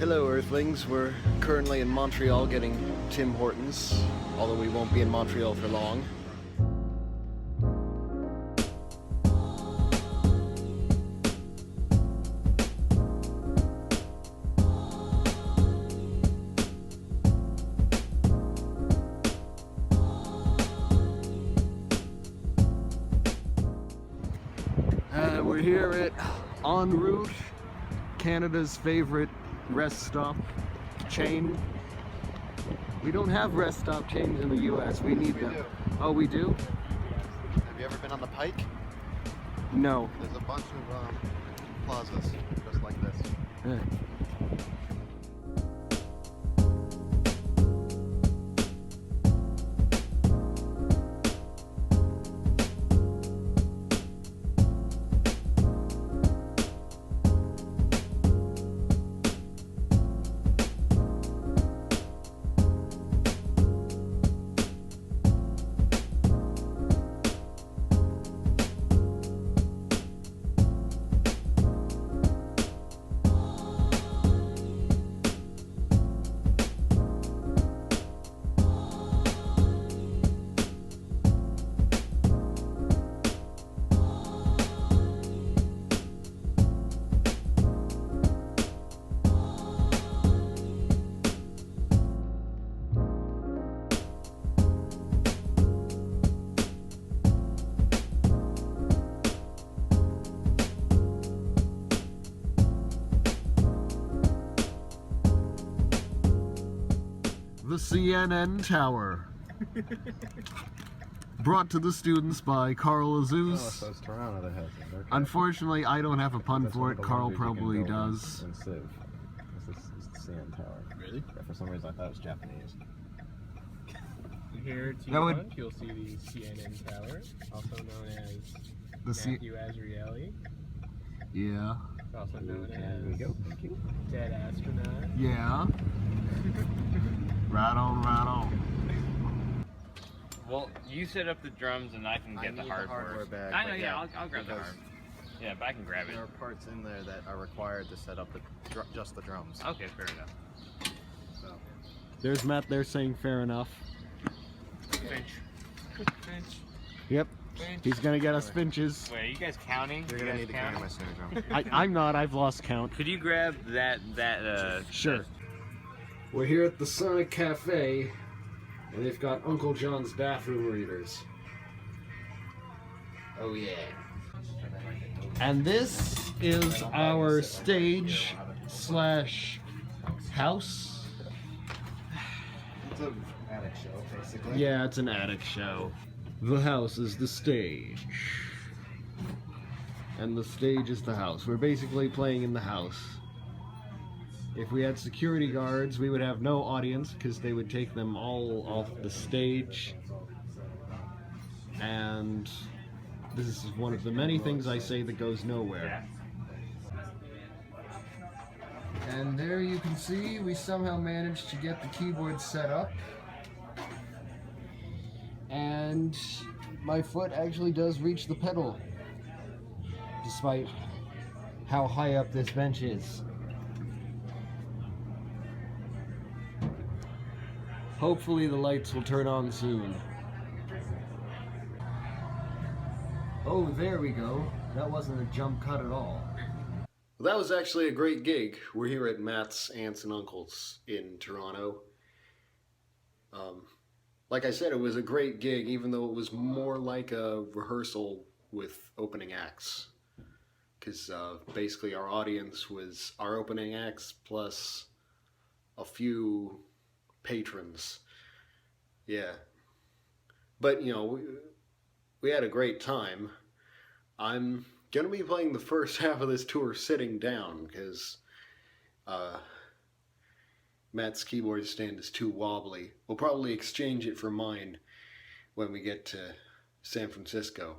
Hello Earthlings, we're currently in Montreal getting Tim Hortons, although we won't be in Montreal for long. We're here at En Route, Canada's favorite rest stop chain. We don't have rest stop chains in the US. We need them. Oh, we do? Have you ever been on the Pike? No. There's a bunch of plazas just like this. The CNN Tower. Brought to the students by Carl Azus. Oh, so it's Toronto that has it. Okay. Unfortunately, I don't have a pun for it. Carl probably does. In Civ. This is the CN Tower. Really? Yeah, for some reason I thought it was Japanese. Here at T1, you'll see the CNN Tower, also known as Matthew Azrieli. Yeah. Also known There we as go. Thank you. Dead Astronaut. Yeah. Right on, right on. Well, you set up the drums and I can get the hardware bag. I know, yeah, I'll grab the hardware. Yeah, but I can grab it. There are parts in there that are required to set up just the drums. Okay, fair enough. So. There's Matt there saying fair enough. Finch. Yep. He's gonna get us finches. Wait, are you guys counting? You're gonna need to carry my snare drum. I'm not, I've lost count. Could you grab that Sure. We're here at the Sonic Cafe, and they've got Uncle John's bathroom readers. Oh yeah. And this is our stage slash house. It's an attic show, basically. Yeah, it's an attic show. The house is the stage. And the stage is the house. We're basically playing in the house. If we had security guards, we would have no audience because they would take them all off the stage. And this is one of the many things I say that goes nowhere. And there you can see we somehow managed to get the keyboard set up. And my foot actually does reach the pedal, despite how high up this bench is. Hopefully the lights will turn on soon. Oh, there we go. That wasn't a jump cut at all. Well, that was actually a great gig. We're here at Matt's Aunts and Uncles in Toronto. Like I said, it was a great gig, even though it was more like a rehearsal with opening acts. Because basically our audience was our opening acts plus a few patrons. Yeah. But, you know, we had a great time. I'm going to be playing the first half of this tour sitting down because Matt's keyboard stand is too wobbly. We'll probably exchange it for mine when we get to San Francisco.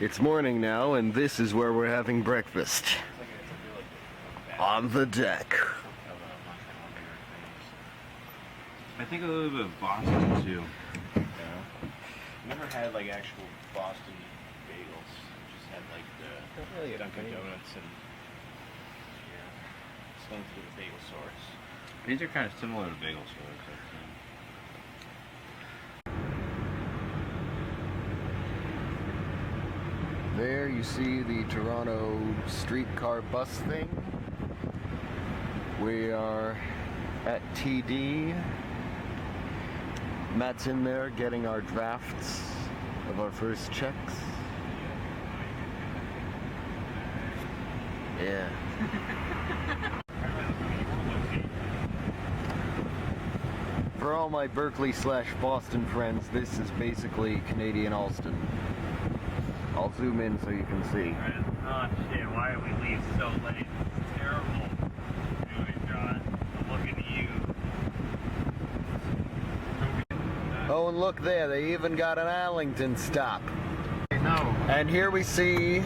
It's morning now, and this is where we're having breakfast. On the deck. I think a little bit of Boston too. Never had like actual Boston bagels. Just had like the Really Dunkin' Donuts and something to do with bagel source. These are kind of similar to bagel source, I think. There you see the Toronto streetcar bus thing. We are at TD. Matt's in there getting our drafts of our first checks. Yeah. For all my Berkeley/Boston friends, this is basically Canadian Alston. I'll zoom in so you can see. Oh shit, why did we leave so late? It's terrible. Anyway, John, I'm looking at you. Oh, and look there, they even got an Arlington stop. No. And here we see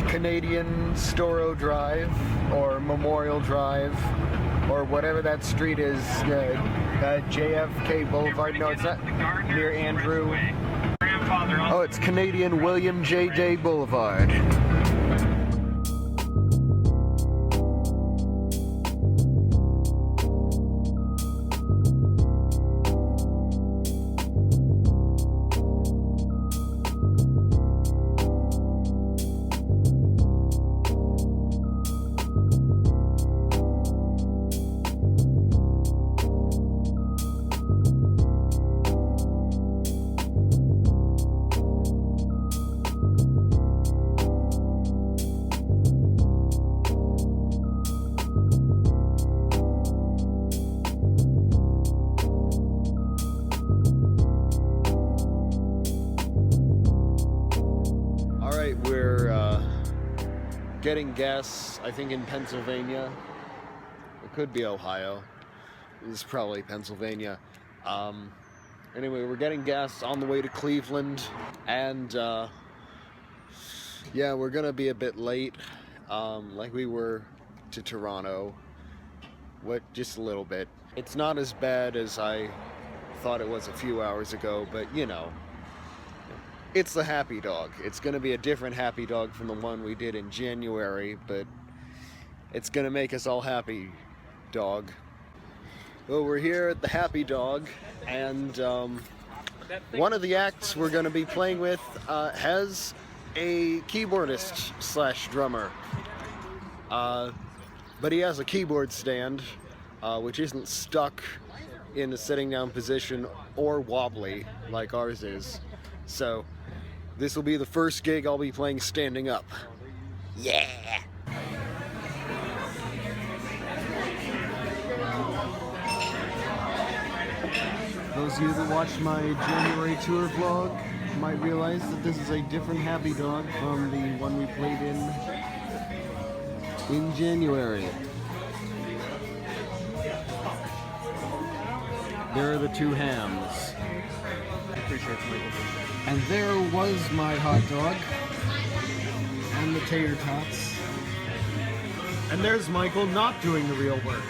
Canadian Storrow Drive, or Memorial Drive, or whatever that street is, JFK Boulevard. No, it's not near Andrew. Oh, it's Canadian William J.J. Boulevard. We're getting gas, I think in Pennsylvania. It could be Ohio. This is probably Pennsylvania. Anyway, we're getting gas on the way to Cleveland, and yeah, we're gonna be a bit late, like we were to Toronto. Just a little bit. It's not as bad as I thought it was a few hours ago, but you know. It's the Happy Dog. It's going to be a different Happy Dog from the one we did in January, but it's going to make us all happy, dog. Well, we're here at the Happy Dog, and one of the acts we're going to be playing with has a keyboardist/drummer. But he has a keyboard stand, which isn't stuck in a sitting down position or wobbly like ours is. So this will be the first gig I'll be playing standing up. Yeah! Those of you that watched my January tour vlog might realize that this is a different Happy Dog from the one we played in January. There are the two hams. And there was my hot dog. And the tater tots. And there's Michael not doing the real work.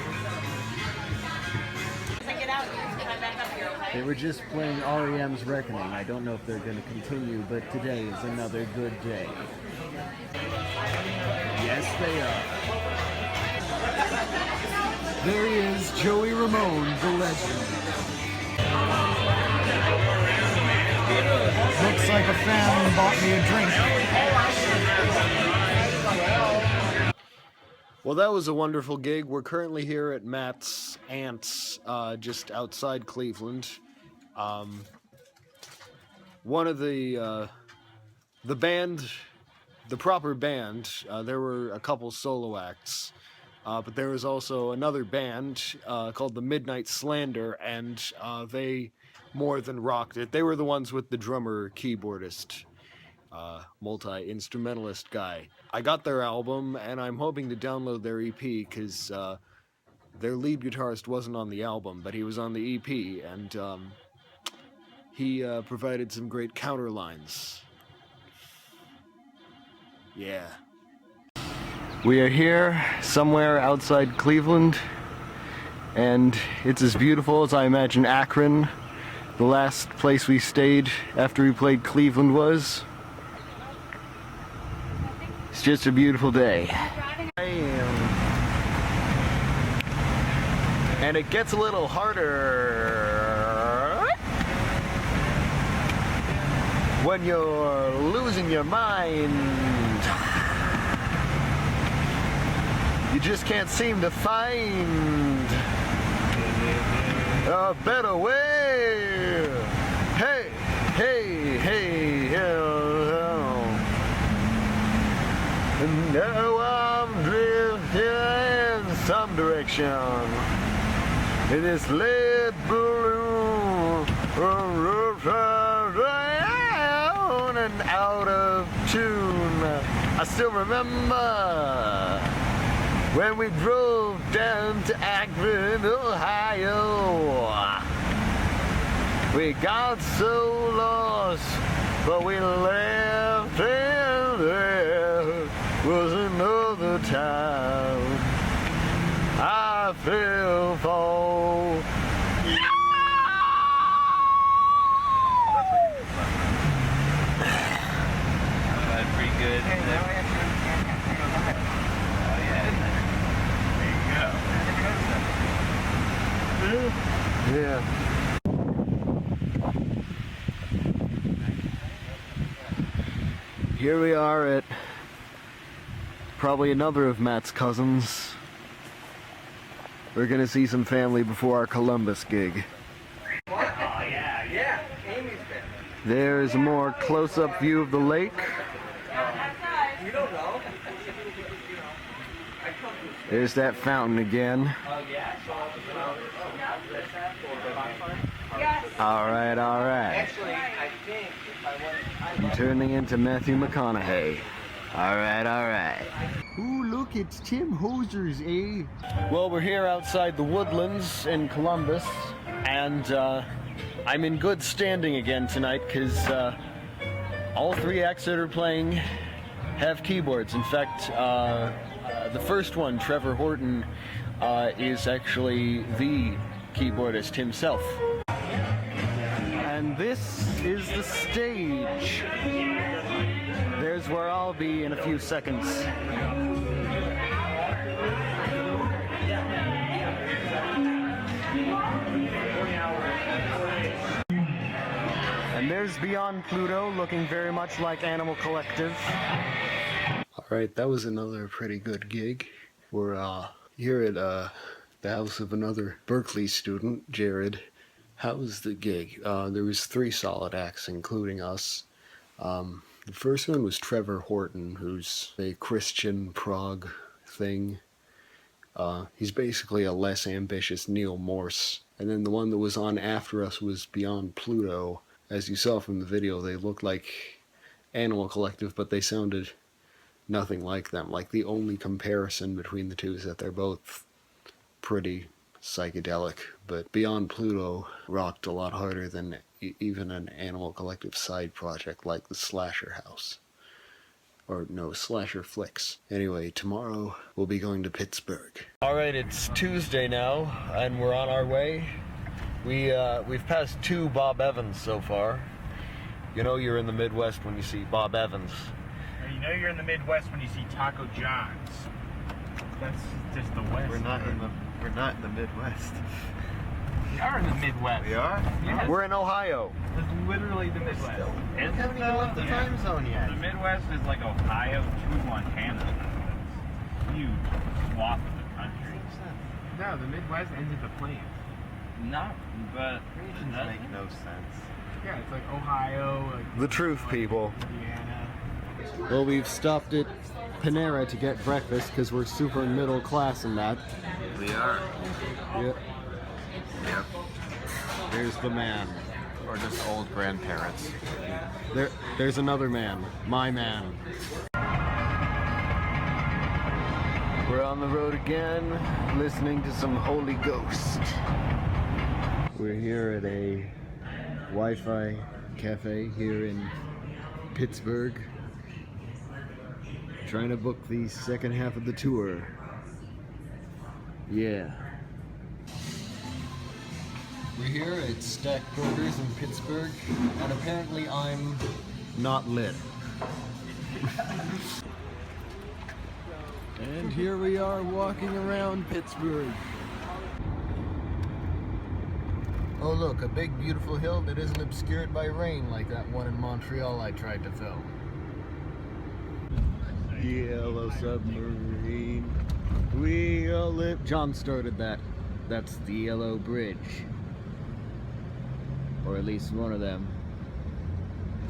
They were just playing REM's Reckoning. I don't know if they're going to continue, but today is another good day. Yes, they are. There he is, Joey Ramone, the legend. Looks like a fan bought me a drink. Well, that was a wonderful gig. We're currently here at Matt's aunt's, just outside Cleveland. One of the band, the proper band, there were a couple solo acts, but there was also another band called the Midnight Slander, and they more than rocked it. They were the ones with the drummer, keyboardist, multi-instrumentalist guy. I got their album, and I'm hoping to download their EP, because their lead guitarist wasn't on the album, but he was on the EP, and he provided some great counter lines. Yeah. We are here somewhere outside Cleveland, and it's as beautiful as I imagine Akron the last place we stayed after we played Cleveland was. It's just a beautiful day. And it gets a little harder when you're losing your mind. You just can't seem to find a better way. Hey, hey, hey, oh. And now I'm drifting in some direction. In this lead balloon, down and out of tune. I still remember when we drove down to Akron, Ohio. We got so lost, but we left, and there was another town I fell for. That's pretty good. Yeah. Here we are at probably another of Matt's cousins. We're gonna see some family before our Columbus gig. Oh, yeah, yeah. Amy's been. There's a more close-up view of the lake. You don't know. There's that fountain again. Alright, alright. Actually, I think if I went, Turning into Matthew McConaughey. Alright, alright. Ooh, look, it's Tim Hoser's, eh? Well, we're here outside the Woodlands in Columbus, and I'm in good standing again tonight, because all three acts that are playing have keyboards. In fact, the first one, Trevor Horton, is actually the keyboardist himself. And this is the stage. There's where I'll be in a few seconds. And there's Beyond Pluto, looking very much like Animal Collective. Alright, that was another pretty good gig. We're here at the house of another Berkeley student, Jared. How was the gig? There was 3 solid acts, including us. The first one was Trevor Horton, who's a Christian prog thing. He's basically a less ambitious Neil Morse. And then the one that was on after us was Beyond Pluto. As you saw from the video, they looked like Animal Collective, but they sounded nothing like them. Like, the only comparison between the two is that they're both pretty psychedelic, but Beyond Pluto rocked a lot harder than even an Animal Collective side project like the Slasher House. Or no, Slasher Flicks. Anyway, tomorrow we'll be going to Pittsburgh. Alright, it's Tuesday now, and we're on our way. We've passed 2 Bob Evans so far. You know you're in the Midwest when you see Bob Evans. you know you're in the Midwest when you see Taco John's. That's just the West. We're not in the Midwest. We are in the Midwest. We are? Yes. We're in Ohio. It's literally the Midwest. We haven't even left the time zone yet. The Midwest is like Ohio to Montana. It's a huge swath of the country. No, the Midwest ends at the plains. No, but Regions make no sense. Yeah, it's like Ohio, like The truth, people. Indiana. Well, we've stopped at Panera to get breakfast because we're super middle class in that. We are. Yep. Yep. There's the man. Or just old grandparents. There's another man. My man. We're on the road again, listening to some Holy Ghost. We're here at a Wi-Fi cafe here in Pittsburgh, trying to book the second half of the tour. Yeah. We're here at Stack Burgers in Pittsburgh, and apparently I'm not lit. And here we are walking around Pittsburgh. Oh look, a big beautiful hill that isn't obscured by rain like that one in Montreal I tried to film. Yellow submarine, we all live. John started that. That's the Yellow Bridge. Or at least one of them.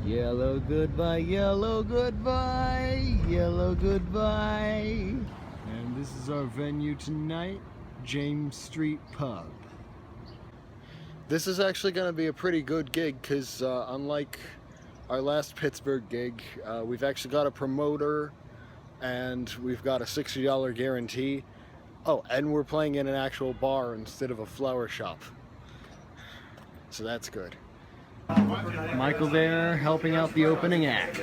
Yellow goodbye, yellow goodbye, yellow goodbye. And this is our venue tonight, James Street Pub. This is actually going to be a pretty good gig because unlike our last Pittsburgh gig, we've actually got a promoter and we've got a $60 guarantee. Oh, and we're playing in an actual bar instead of a flower shop. So that's good. Michael there helping out the opening act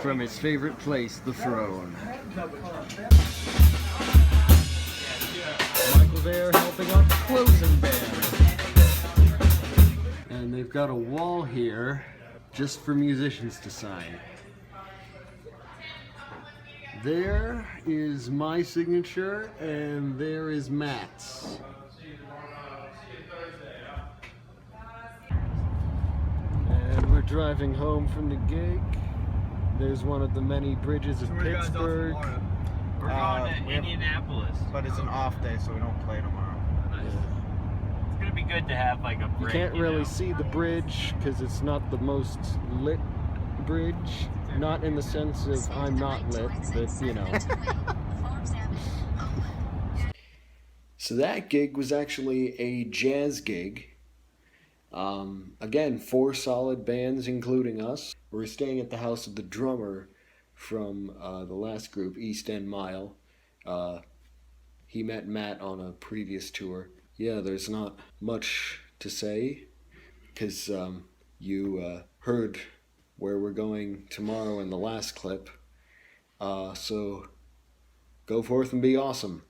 from his favorite place, the Throne. Michael there helping out the closing band. And they've got a wall here just for musicians to sign. There is my signature and there is Matt's. And we're driving home from the gig. There's one of the many bridges of Pittsburgh. We're going to Indianapolis. But it's an off day, so we don't play tomorrow. It's gonna be good to have like a You break. can't really know? see the bridge because it's not the most lit bridge. Not in the sense of I'm not lit, but you know. So that gig was actually a jazz gig. Again, 4 solid bands including us. We're staying at the house of the drummer from the last group, East End Mile. He met Matt on a previous tour. Yeah, there's not much to say because you heard where we're going tomorrow in the last clip. So go forth and be awesome.